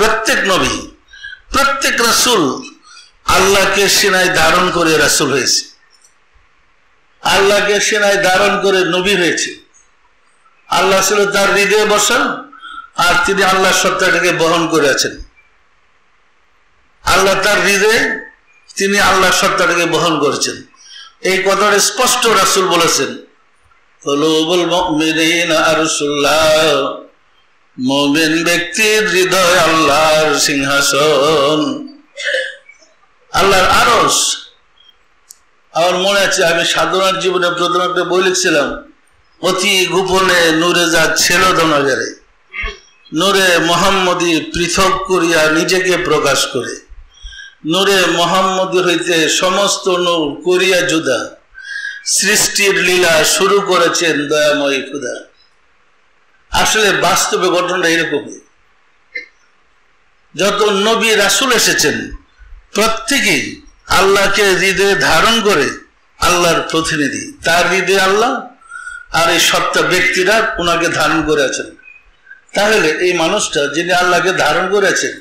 প্রত্যেক নবী প্রত্যেক রাসূল আল্লাহকে সিনায় ধারণ করে রাসূল হয়েছে, আল্লাহকে সিনায় ধারণ করে নবী হয়েছে। আল্লাহ ছিল তার হৃদয়ে বসা, আর তিনি আল্লাহর সত্তাটাকে বহন করে আছেন। আল্লাহ তার হৃদয়ে, তিনি আল্লাহর সত্তাটাকে বহন করেছেন। এই কথাটা স্পষ্ট রাসূল বলেছেন, কুলুবুল মুমিনিনা আরশুল্লাহ, মুমিন ব্যক্তির হৃদয় আল্লাহর সিংহাসন, আল্লাহর আরশ। আমার মনে আছে আমি সাধনার জীবনে প্রথম একটা বই লিখছিলাম, অতি গোপনে নূরে যা ছিল দনাগারে, নূরে মোহাম্মদী পৃথক করিয়া নিজেকে প্রকাশ করে, নূরে মোহাম্মদী হইতে সমস্ত নূর করিয়া জুদা, সৃষ্টির লীলা শুরু করেছেন দয়াময়ী খুদা। আসলে বাস্তবে ঘটনাটা এরকমই। যত নবী রাসূল এসেছেন প্রত্যেকেই আল্লাহকে হৃদয়ে ধারণ করে আল্লাহর প্রতিনিধি, তার হৃদয়ে আল্লাহ, আর এই সত্তা ব্যক্তিরা ওনাকে ধারণ করে আছেন। তাহলে এই মানুষটা যিনি আল্লাহকে ধারণ করেছেন,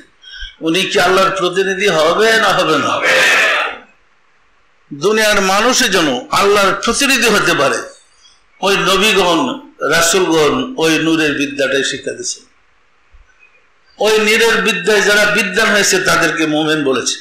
উনি কি আল্লাহর প্রতিনিধি হবে না হবে না? দুনিয়ার মানুষের জন্য আল্লাহর প্রতিনিধি হতে পারে, ওই নবীগণ রাসূলগণ ওই নূরের বিদ্যাটাই শিক্ষা দিয়েছে। ওই নূরের বিদ্যায় যারা বিদ্যান হয়েছে তাদেরকে মুমিন বলেছে।